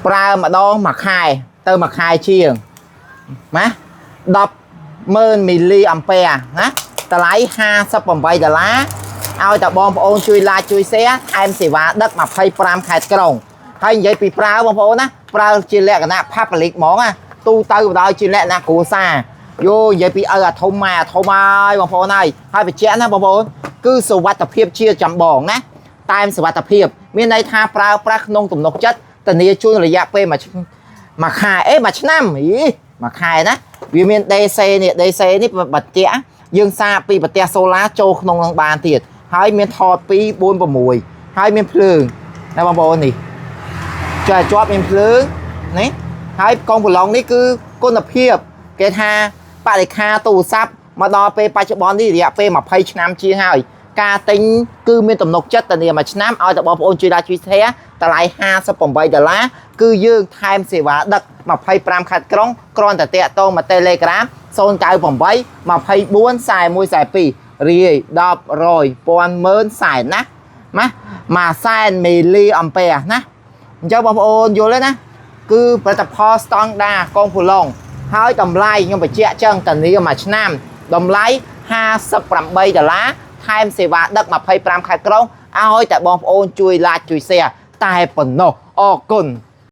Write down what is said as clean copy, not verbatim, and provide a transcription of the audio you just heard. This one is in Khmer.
ប្រើម្ដងមួយខែទៅមួយខែជាងណា100000មីលីអំពែណាតម្លៃ$58ឲ្យតែបងប្អូនជួយ like ជួយ share ថែមសេវាដឹក25ខេត្តក្រុងហើយនិយាយពីប្រើបងប្អូនណាប្រើជាលក្ខណៈ public ហ្មងណាទូទៅបណ្ដោយជាលក្ខណៈគ្រួសារយោនិយាយពីឪអាធំម៉ែអាធំហើយបងប្អូនហើយបញ្ជាក់ណាបងប្អូនគឺសុវត្ថិភាពជាចម្បងណាតែសុវត្ថិភាពមានន័យថាប្រើប្រាស់ក្នុងទំនុកចិត្តធានាជូនរយៈពេលមួយខែមួយឆ្នាំមួយខែណាវាមាន DC នេះ DC នេះបញ្ជាក់យើងសារពីប្រទេសសូឡាចូលក្នុងនឹងបានទៀតហើយមានថត2 4 6ហើយមានភ្លើងណាបងប្អូននេះជាប់មានភ្លើងនេះហើយកងប្រឡងនេះគឺគុណភាពគេថាបរិខាទូរស័ព្ទមកដល់ពេលបច្ចុប្បន្ននេះរយៈពេល20ឆ្នាំជាងហើយការទិញគឺមានទំនុកចិត្តធានាមួយឆ្នាំឲ្យតែបងប្អូនជួយដាក់ជួយshareតម្លៃ$58គឺយើងថែមសេវាដឹក25ខេត្តក្រុងគ្រាន់តែតាក់ទងមក Telegram 098 24 41 42រាយ10 100 1000 សែនណា100,000មីលីអំពែណាអញ្ចឹងបងប្អូនយល់ទេណាគឺផលិតផលស្តង់ដារកងប្រឡងហើយតម្លៃខ្ញុំបញ្ជាក់ចឹងតានីមួយឆ្នាំតម្លៃ$58ថែមសេវាដឹក25ខេត្តក្រុងឲ្យតែបងប្អូនជួយ like ជួយ share តែប៉ុណ្ណោះអរគុណ